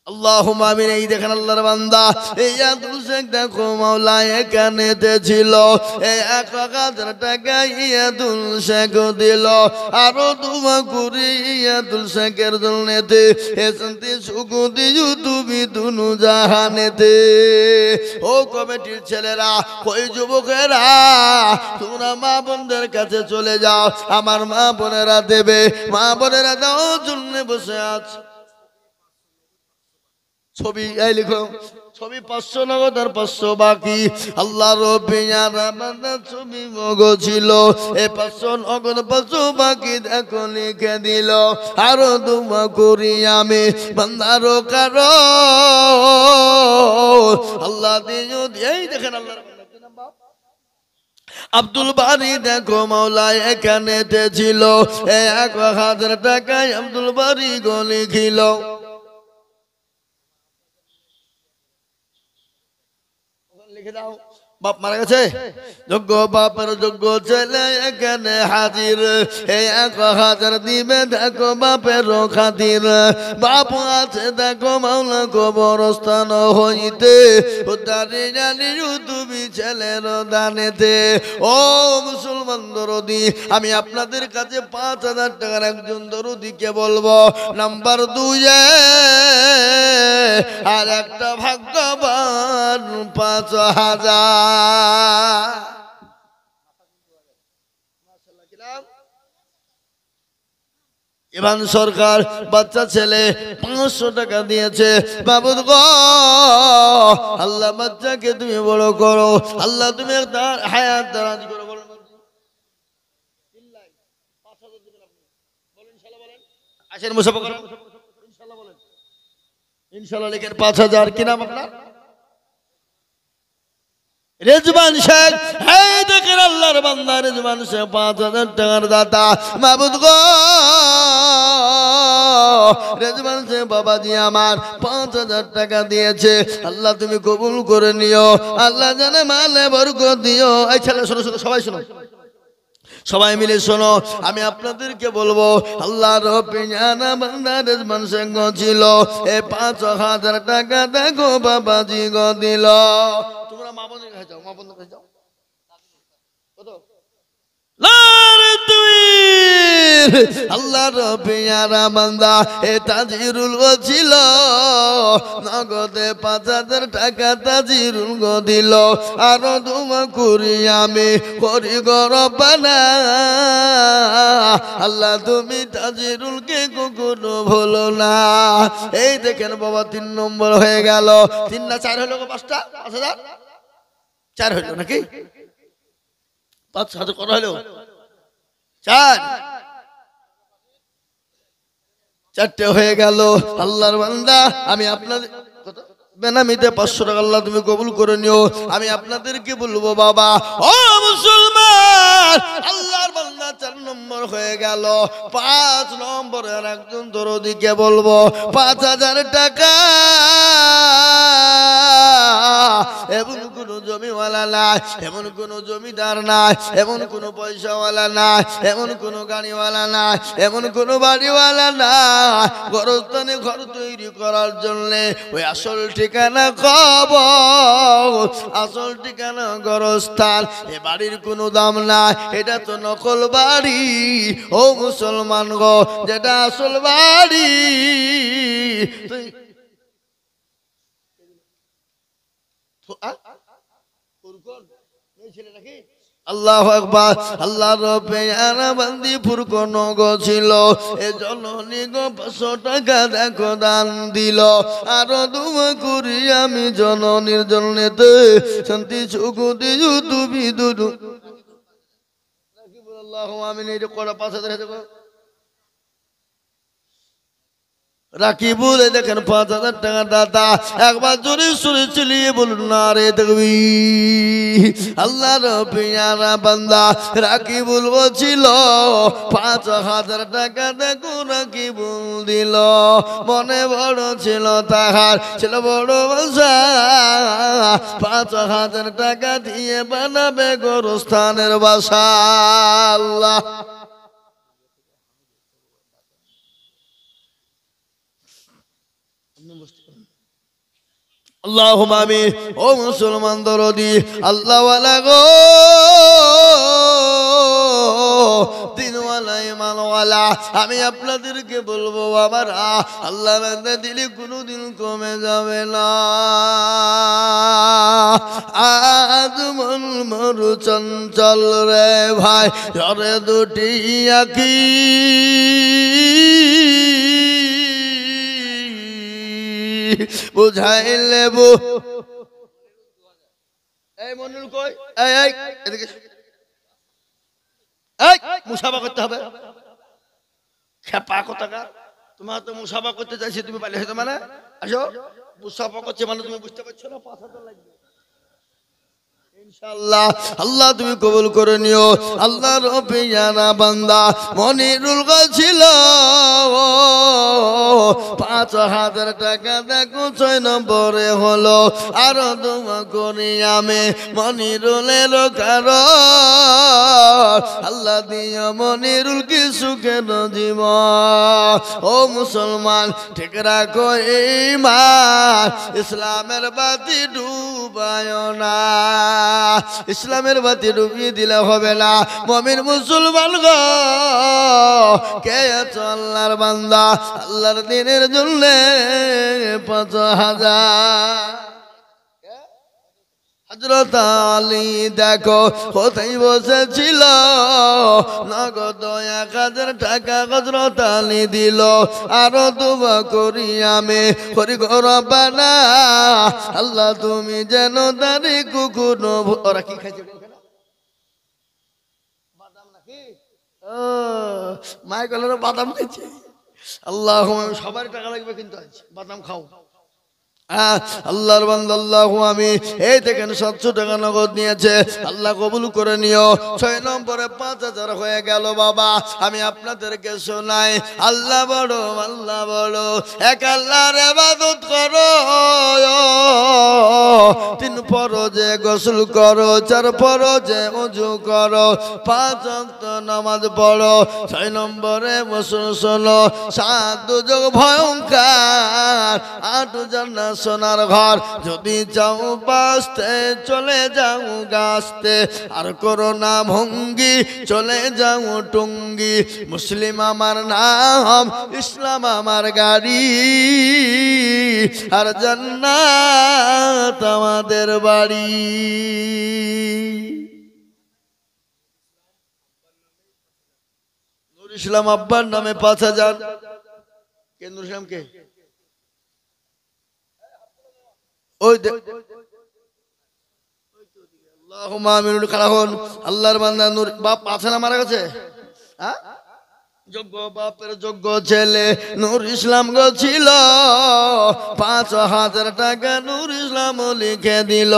আল্লাহুম্মা আমিন। এই দেখেন আল্লাহর বান্দা এই ইয়াদুল শেখ দেখো মাওলা এখানেতে ছিল, এই 1,000 টাকা ইয়াদুল শেখ দিল। আরো দোয়া করি ইয়াদুল শেখের জন্যতে এসন্তি সুখ দিও তুমি দুনু জাহানেতে। ও কমিটির ছেলেরা, ওই যুবকেরা, তোমরা মা বোনদের কাছে চলে যাও, আমার মা বোনেরা দেবে, মা বোনেরা দাও জন্য বসে আছে। ছবি এই লিখো, ছবি 500 নগদ আর 500 বাকি। আল্লাহ রব্বিয়ার বান্দা ছবি মগো ছিল, এই 500 নগদ 500 বাকি দেখো লিখে দিল। আরো দোয়া করি আমি বান্দারো কারো আল্লাহ দিও। এই দেখেন আল্লাহর আব্দুল বারি দেখো মাওলা এখানেতে ছিল, এই 1,000 টাকায় আব্দুল বারি গো লিখিল। লিখে দাও, বাপ মারা গেছে, যোগ্য বাপের যোগ্য ছেলে এখানে হাজির, এই 1,000 দিবে দেখো বাপের খাতির। বাপ আছে দেখো মাওলা কবরস্থান হইতে, তুমি ছেলের দানেতে। ও মুসলমান দরদি, আমি আপনাদের কাছে 5,000 টাকার একজন দরদিকে বলবো, নাম্বার 2 আর একটা ভাগ্যবান 5,000। ইমান সরকার বাচ্চা ছেলে 500 টাকা দিয়েছে। বাবুদ গো, আল্লাহ বাচ্চাকে তুমি বড় করো, আল্লাহ তুমি তার হায়াত দারাজ করো। বলেন আসেন মুসাফা করেন ইনশাআল্লাহ, বলেন ইনশাআল্লাহ। লিখেন 5,000। কি নাম আপনার? রেজবান শেখ। এই দেখেন আল্লাহর বান্দা রেজবান শেখ 5,000 টাকার দাতা। মাবুদ গো, রেজবান শেখ বাবাজি আমার 5,000 টাকা দিয়েছে, আল্লাহ তুমি কবুল করে নিও, আল্লাহ জানে মালে বরকত দিও। এই ছেলে শোনো শোনো, সবাই শোনো, সবাই মিলে শোনো, আমি আপনাদেরকে বলবো আল্লাহ রব্বিয়ানা বান্দা রেজবান শেখ ছিল, এই 5,000 টাকা দেখো বাবাজি গো দিল। তোমরা মা বোনের কাছে যাও, মা বোনের কাছে যাও। কত? আল্লাহ রব্বিয়ানা বান্দা এ তাজিরুল ছিল, নগদে 5,000 টাকা তাজিরুল গো দিল। আরো দোয়া করি আমি করি গো রব্বানা, আল্লাহ তুমি তাজিরুলকে কখনো ভুলো না। এই দেখেন বাবা 3 নম্বর হয়ে গেল। 3 না 4 হলো? 5টা 5,000 4 হলো নাকি? 5,000 কত হলো? 4 4টে হয়ে গেল। আল্লাহর বান্দা আমি আপনাদের বেনামিতে 500 টাকা আল্লাহ তুমি কবুল করে নিও। আমি আপনাদেরকে বলবো বাবা ও মুসলমান, আল্লাহর বান্দা 4 নম্বর হয়ে গেল। 5 নম্বরের একজন দরদিকে বলবো 5,000 টাকা। এমন কোন জমিওয়ালা নাই, এমন কোন জমিদার নাই, এমন কোন পয়সাওয়ালা নাই, এমন কোন গাড়িওয়ালা নাই, এমন কোন বাড়িওয়ালা নাই, গরস্থানে ঘর তৈরি করার জন্য ওই আসল ঠিকানা কবর, আসল ঠিকানা গরস্থান। এ বাড়ির কোনো দাম নাই, এটা তো নকল বাড়ি। ও মুসলমান গো, যেটা আসল বাড়ি আল্লাহু আকবার। আল্লাহর পেয়ারা বান্দিপুর কোন গো ছিল, এ জননী গো 500 টাকা দেখো দান দিল। আরো দোয়া করি আমি জননীর জন্যতে শান্তি সুখ দিও তুমি দুদু। আল্লাহু আমিন। এই কোড়া 5000 দেখো রাকিবুল, দেখেন 5000 টাকা দাদা। একবার জোরে সুরে চিলিয়ে বলুন না রে তাকবীর। আল্লাহর পেয়ারা বান্দা রাকিবুল বলছিল 5000 টাকা দেখো রাকিবুল দিল। মনে বড় ছিল তাহার, ছিল বড় আশা, 5000 টাকা দিয়ে বানাবে গোরস্থানের বাসা। আল্লাহ আল্লাহুম্মা আমিন। ও মুসলমান দরদি আল্লাহ ওয়ালা গো, দিনওয়ালা ইমানওয়ালা, আমি আপনাদেরকে বলবো বাবারা, আল্লাহর রাস্তা দিলে কোনোদিন কমে যাবে না। আজ মন মরু চঞ্চল রে ভাই, ঝরে দুটি আঁখি বুঝাইলে বো। এই মনুল কই, এই এই এদিকে, এই মুসাফা করতে হবে। খেপা কোথাকা, তোমার তো মুসাফা করতে চাইছি, তুমি পালিয়ে হয়তো মানে আসো। মুসাফা করছে মানে তুমি বুঝতে পারছো না, 5000 লাগবে ইনশাআল্লাহ। আল্লাহ তুমি কবুল করে নিও। আল্লাহর পেয়ারা বান্দা মনিরুল ছিল 5000 টাকা দেখো 6 নম্বরে হলো। আরো দোয়া করি আমি মনিরুলের কারণ, আল্লাহ দিও মনিরুল কি সুখের জীবন। ও মুসলমান ঠিক রাখো ঈমান, ইসলামের বাতি ডুবায় না। ইসলামের বাতি ডুবিয়ে দিলে হবে না। মুমিন মুসলমান গো, কে আছো আল্লাহর বান্দা, আল্লাহর দিনের জন্য 5000। হযরত আলী দেখো কোথায় বসেছিল, নগদ 1000 টাকা হযরত আলী দিল। আরো দোয়া করি আমি করি গো রব্বানা, আল্লাহ তুমি যেন দারি কুকুর। ওরা কি খাইছে বাদাম নাকি? ও মাই কলের বাদাম খাইছে। আল্লাহ সবার টাকা লাগবে কিন্তু আজ বাদাম খাও। আল্লাহর বান্দা আল্লাহু আমি। এই দেখেন 700 টাকা নগদ নিয়েছে, আল্লাহ কবুল করে নিও। 6 নম্বরে 5000 হয়ে গেল বাবা। আমি আপনাদেরকে শোনাই, আল্লাহ বড়, আল্লাহ বড়। এক আল্লাহর ইবাদত করো, 3 ফরজে গোসল করো, 4 ফরজে ওযু করো, 5 ওয়াক্ত নামাজ পড়ো। 6 নম্বরে বসুন শোনো, 7 দুর্যোগ ভয়ঙ্কর, 8 জান্নাত সোনার ঘর। যদি চাও বাঁচতে চলে যাও গাছতে, আর করো না ভঙ্গি চলে যাও টুঙ্গি। মুসলিম আমার নাম, ইসলাম আমার গাড়ি, আর জান্নাত আমাদের বাড়ি। নূর ইসলাম আব্বার নামে 5000। কে নূর ইসলাম কে? ওই আল্লাহুম্মা আমিন। খাড়া হন। আল্লাহর বান্দা নূর বাপ আছে না মারা গেছে? হ্যাঁ, যোগ্য বাপের যোগ্য ছেলে নূর ইসলাম গো ছিল। 5000 টাকা নূর ইসলাম লিখে দিল।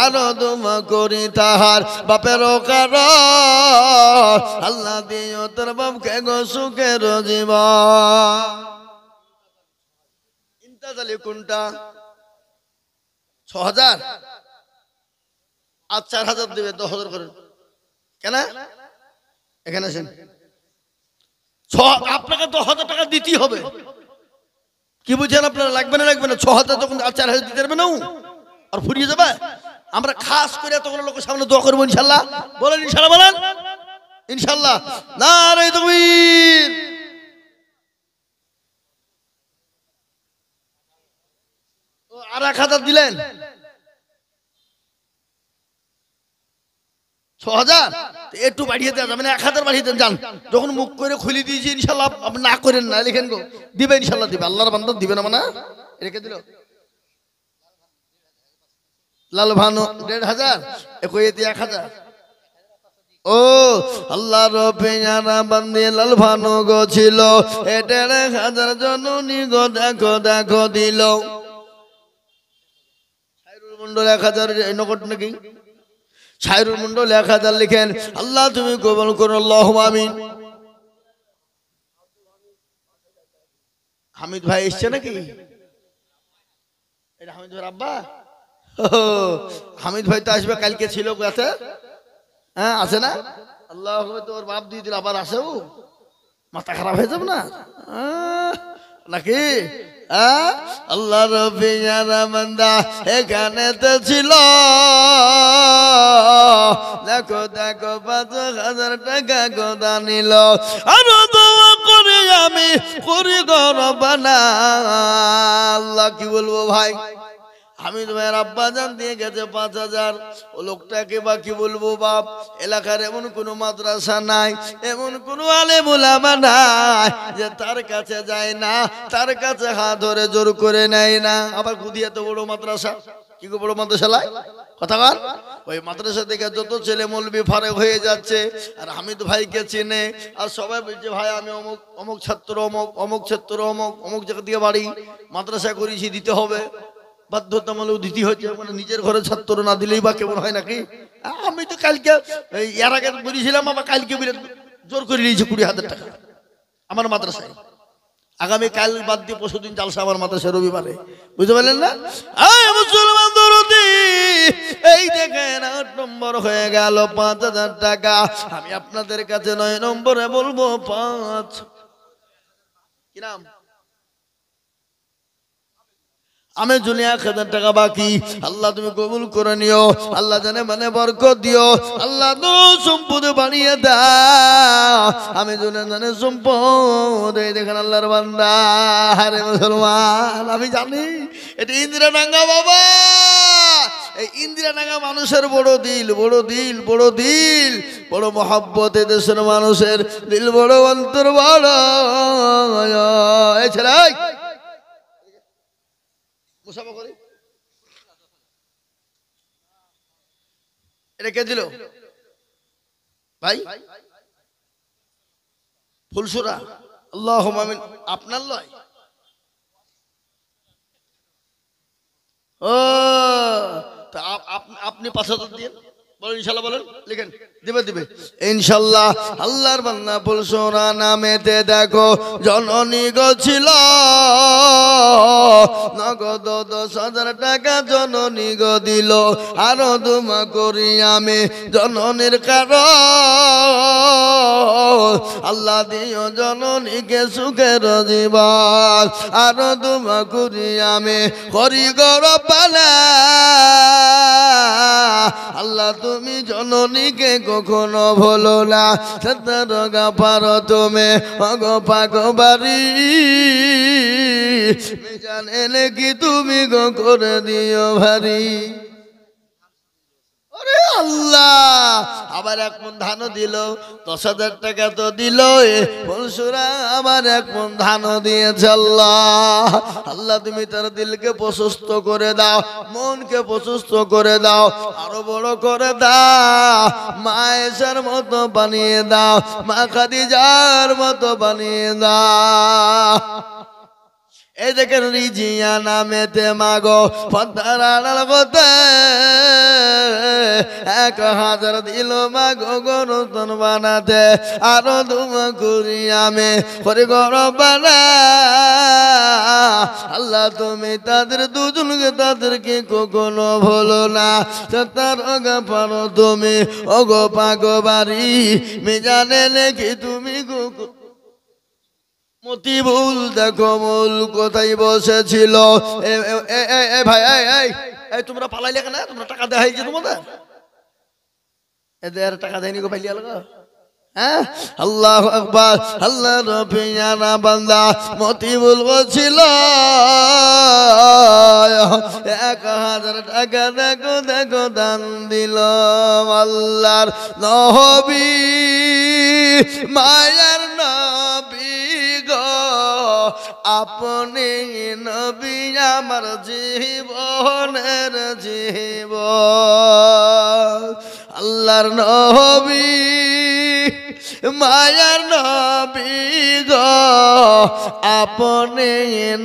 আরো দোয়া করি তাহার বাপের কারণ, আল্লাহ দিও তোর বাপকে গো সুখের জীবন। ইন্তাজালি কোনটা? 6000 আর 4000 দেবে, 10000 করেন কেন? এখানে আসেন, আপনাকে 10000 টাকা দিতেই হবে। কি বুঝছেন আপনারা? লাগবে না লাগবে না? 6000 যখন আর 4000 দিতে পারবে না আর ফুরিয়ে যাবে। আমরা খাস করে এতগুলো লোকের সামনে দোয়া করবো ইনশাল্লাহ। বলেন ইনশাল্লাহ, বলেন ইনশাল্লাহ। নারে তাকবীর। আর 1000 দিলেন, 6,000 একটু বাড়িয়ে দেওয়া যাবে না, 1,000 বাড়িয়ে দেন যান। যখন মুখ করে খুলে দিয়েছি ইনশাল্লাহ আপনি না করেন না, লিখেন গো দিবে ইনশাল্লাহ দিবে, আল্লাহর বান্দা দিবে না মানে রেখে দিল। লাল ভানু 1,500 একইতে 1,000। ও আল্লাহর পেয়ারা বান্দে লাল ভানু গো ছিল, 1,500 জননী গো দেখো দেখো দিল। সাইরুল মন্ডল 1,000 নকট নাকি? সাইরুল মন্ডল 1,000 লিখেন, আল্লাহ তুমি কবুল করো আল্লাহুম্মা আমিন। হামিদ ভাই এসছে নাকি? এটা হামিদ ভাই আব্বা? হামিদ ভাই তো আসবে, কালকে ছিল কাছে, হ্যাঁ আছে না? আল্লাহ তোর বাপ দিয়ে দিল, আবার আসে, ও মাথা খারাপ হয়ে যাবে না নাকি? আল্লাহ রবিয়ারা বান্দা এখানে তো ছিল, দেখো দেখো 5,000 টাকা গোদা নিল। আরো দোয়া করে আমি করি গরবানা। আল্লাহ কি বলবো ভাই, হামিদ ভাইয়ের আব্বা জান দিয়ে গেছে 5,000। ও লোকটাকে বা কি বলবো বাপ, এলাকার এমন কোনো মাদ্রাসা নাই, এমন কোনো আলেম ওলামা নাই যে তার কাছে যায় না, তার কাছে হাত ধরে জোর করে নেয় না। আবার গুদিয়া তো বড় মাদ্রাসা, কি বড় মাদ্রাসা লাই কথা বল। ওই মাদ্রাসা থেকে যত ছেলে মৌলবি ফারেক হয়ে যাচ্ছে, আর হামিদ ভাইকে চিনে, আর সবাই বলছে ভাই আমি অমুক অমুক ছাত্র, অমুক অমুক ছাত্র, অমুক অমুক জায়গা দিয়ে বাড়ি, মাদ্রাসা করেছি দিতে হবে, বাধ্যতামূলক দিতে হচ্ছে। মানে নিজের ঘরে ছাত্র না দিলেই বা কেমন হয় নাকি? আমি তো কালকে এর আগে বলেছিলাম, আবার কালকে জোর করে নিয়েছি 20,000 টাকা আমার মাদ্রাসায়। আগামী কাল বাদ দিয়ে পরশুদিন জালসা আমার মাদ্রাসায় রবিবারে, বুঝতে পারলেন না? মুসলমান দরদি, এই দেখেন 8 নম্বর হয়ে গেল 5,000 টাকা। আমি আপনাদের কাছে 9 নম্বরে বলবো 5 কি নাম আমি দুনিয়া 1,000 টাকা বাকি। আল্লাহ তুমি কবুল করে নিও, আল্লাহ জানে মানে বরকত দিও, আল্লাহ তো সম্পদ বানিয়ে দাও। আমি জানে সম্পদ, এই দেখেন আল্লাহর বান্দা। আরে মুসলমান, আমি জানি এটা ইন্দিরাডাঙ্গা বাবা, এই ইন্দিরাডাঙ্গা মানুষের বড় দিল, বড় দিল, বড় দিল, বড় মহব্বত। দেশের মানুষের দিল বড়, অন্তর বড়। এই ছেলে এটা কে দিল ভাই? ফুলসুরা আল্লাহুম্মা আমিন। আপনার লয়? ও তা আপনি 5,000 দিয়ে বলেন ইনশাল্লাহ, বলেন লিখেন, দিবে দিবে ইনশাল্লাহ। আল্লাহর বান্দা ফুলসুরা নামেতে দেখো জননী গো ছিল, নগদ 10,000 টাকা জননী গো দিল। আরো দুমা করি আমি জননীর কারণ, আল্লাহ দিও জননীকে সুখের জীবন। আরো দুমা করি আমি করি গরবানা, আল্লাহ তুমি জননীকে কখনো ভুলো না। সত্তর গাফার তুমি অগো পাগবারি, জানেন কি তুমি গো করে দিও ভারী। আল্লাহ আবার 1 মণ ধানও দিল, 10,000 টাকা তো দিল। ফুলসুরা আবার 1 মণ ধানও দিয়েছে। আল্লাহ আল্লাহ তুমি তার দিলকে প্রশস্ত করে দাও, মনকে প্রশস্ত করে দাও, আরো বড় করে দাও, মা আয়েশার মতো বানিয়ে দাও, মা খাদিজার মতো বানিয়ে দাও। এই দেখেন রিজিয়া নামেতে মাগো পদ্মার আড়াল গোতে 1,000 দিল মাগো গরতন বানাতে। আরো দুমা করি আমি করে গরবানা, আল্লাহ তুমি তাদের দুজনকে তাদেরকে কখনো ভুলো না। তার পারো তুমি ওগো পাগবারি, মিজানে লেখি তুমি গো মতিবুল। দেখো মূল কোথায় বসেছিল। ভাই এই তোমরা পালাইলে কেন? তোমরা টাকা দেওয়া হয়েছে তোমাদের? এদের টাকা দেয়নি গো পাইলিয়া লাগা, হ্যাঁ আল্লাহু আকবার। আল্লাহ রবিয়ানা বান্দা মতিবুল বলছিল 1000 টাকা দেখো দেখো দান দিল আল্লাহর নবী মায়ার নবী গো আপনি নবী আমার জীবনের জীবন আল্লাহর নবী মায়ার নবী গো আপনি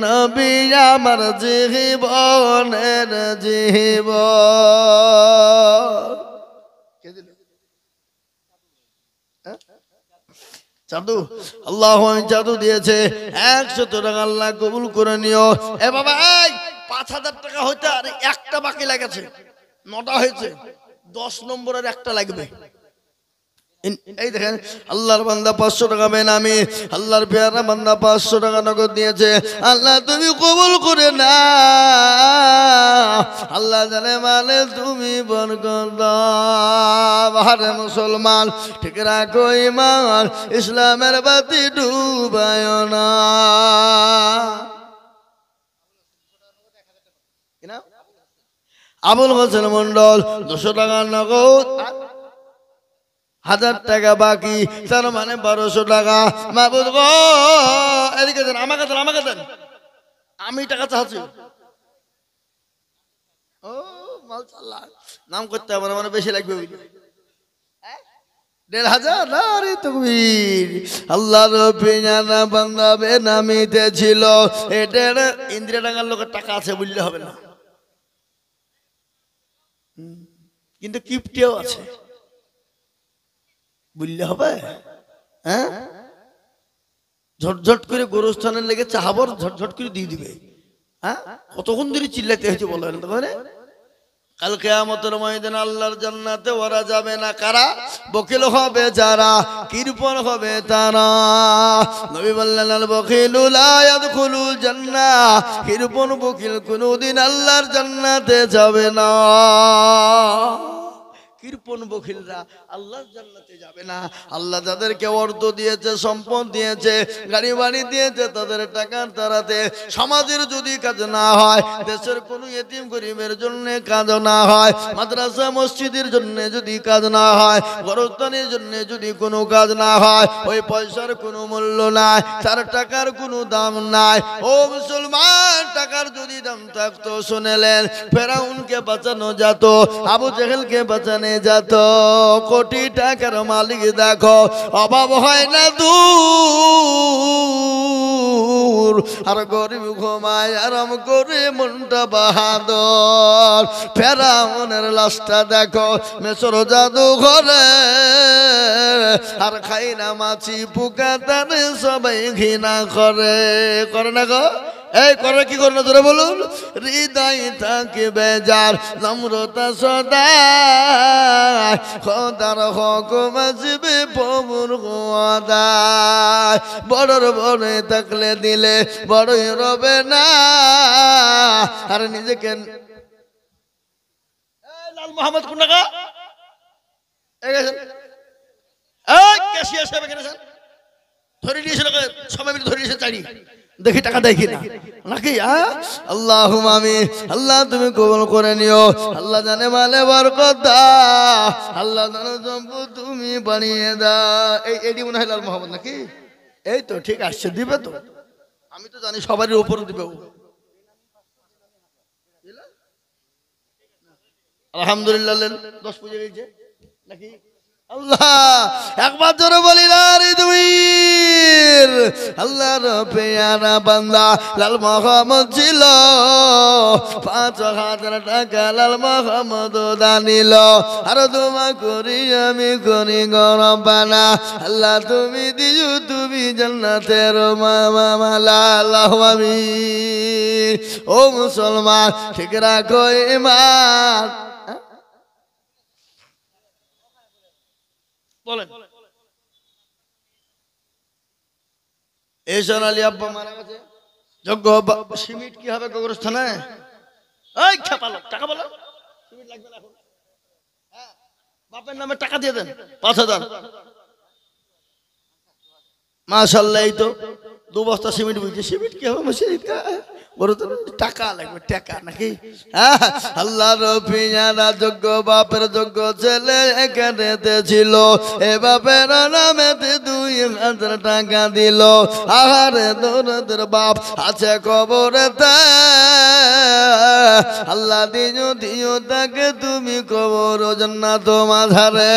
নবী আমার জীবনের জীবন। জাদু আল্লাহ জাদু দিয়েছে 100 টাকা আল্লাহ কবুল করে নিও। এ বাবা এই 5000 টাকা হইতে আর একটা বাকি লাগেছে, 9টা হয়েছে, 10 নম্বরের একটা লাগবে। এই দেখেন আল্লাহর বান্দা 500 টাকা বেনামি আল্লাহর পেয়ারা বান্দা 500 টাকা নগদ দিয়েছে। আল্লাহ তুমি কবুল করে না, আল্লাহ জানে মানে তুমি বরকত দাও। আরে মুসলমান ঠিক রাখো ঈমান, ইসলামের বাতি ডুবায় না। আবুল হোসেন মন্ডল 200 টাকা নগদ, 1000 টাকা বাকি, তার মানে 1200 টাকা। মাহবুব গো এদিকে দেন, আমাকে দেন, আমাকে দেন, আমি টাকা চাচ্ছি। ও মাশাআল্লাহ, নাম করতে হবে না, মানে বেশি লাগবে। 1500 নারে তাকবীর। আল্লাহর রবিয়ানা বান্দা বেনামিতে ছিল। এটা ইন্দিরা ডাঙ্গার লোকের টাকা আছে বললে হবে না, কিন্তু কিপটিও আছে বুঝলে হবে। হ্যাঁ ঝটঝট করে গোরস্থানের লেগে চাহাবর ঝটঝট করে দিয়ে দিবে। হ্যাঁ কতক্ষণ ধরে চিল্লাতে হয়েছে বলো না। কাল কিয়ামতের ময়দানে আল্লাহর জান্নাতে ওরা যাবে না কারা? বকিল হবে যারা, কৃপণ হবে তারা। নবী বললেন আল বকিলু লা ইয়াদখুলুল জান্নাহ, কৃপণ বকিল কোনদিন আল্লাহর জান্নাতে যাবে না। কৃপণ বকিলরা আল্লাহর জান্নাতে যাবে না। আল্লাহ যাদেরকে অর্থ দিয়েছে, সম্পদ দিয়েছে, গাড়ি বাড়ি দিয়েছে, তাদের টাকার দ্বারাতে সমাজের যদি কাজ না হয়, দেশের কোনো এতিম গরিবের জন্য কাজ না হয়, মাদ্রাসা মসজিদের জন্য যদি কাজ না হয়, গোরস্থানের জন্য যদি কোনো কাজ না হয়, ওই পয়সার কোনো মূল্য নাই, তার টাকার কোনো দাম নাই। ও মুসলমান, টাকার যদি দাম থাকতো শুনেলেন ফেরাউনকে বাঁচানো যেত, আবু জেহেলকে বাঁচানো যেত। কোটি টাকার মালিক দেখো অভাব হয় না দূর, আর গরিব ঘুমায় আরাম করে মনটা বাহাদুর। ফেরাউনের লাশটা দেখো মেসর জাদু ঘরে, আর খাই না মাছি পোকা তার সবাই ঘৃণা করে। করে না গো? এই করে কি করে না তোরা বলুন? হৃদয় থাকে বেজার নম্রতা সদা, খোদার হুকুম আসবে প্রভুর ওয়াদা। বড়র বড় থাকলে দিলে বড়ই রবে না, আর নিজেকে লাল মোহাম্মদ কোন টাকা ধরে নিয়েছিল, সবাই মিলে ধরে নিয়েছে চারি, দেখি টাকা দেখি না নাকি? আল্লাহুম্মা আমিন। আল্লাহ তুমি কবুল করে নিও। আল্লাহ জানে মালে বরকত দাও, আল্লাহ জানে সম্পদ তুমি বানিয়ে দাও। এইটি মনে হয় লাল মোহাম্মদ নাকি? এই তো ঠিক আসছে, দিবে তো, আমি তো জানি সবারই উপর দিবে। আলহামদুলিল্লাহ 10 পুজো গেছে নাকি? আল্লাহ একবার জোরে বলি না রে তুমি। আল্লাহর পেয়ারা বান্দা লাল মোহাম্মদ ছিল, 5000 টাকা লাল মোহাম্মদ দানিল। আর তোমা করি আমি করি গরবানা, আল্লাহ তুমি দিও তুমি জান্নাতের মামালা। আল্লাহুম্মা আমিন। ও মুসলমান ঠিক রাখো ঈমান। বলেন এশান আলী আব্বা মারা গেছে, যোগ্য সিমেন্ট কি হবে কবরস্থানে? এই খেপালো টাকা বলো, সিমেন্ট লাগবে না এখন। হ্যাঁ বাপের নামে টাকা দিয়ে দেন 5000। মাশাআল্লাহ। এই তো 2 বস্তা সিমেন্ট বুঝছে, সিমেন্ট কি হবে মসজিদ? বড় তো টাকা লাগবে, টাকা নাকি? আল্লাহ রফিয়ারা যোগ্য বাপের যোগ্য ছেলে এখানেতে ছিল, এ বাপের নামেতে 2000 টাকা দিল। আহারে দৌড়দের বাপ আছে কবরেতে, আল্লাহ দিও দিও তাকে তুমি কবর জান্নাত মাঝারে।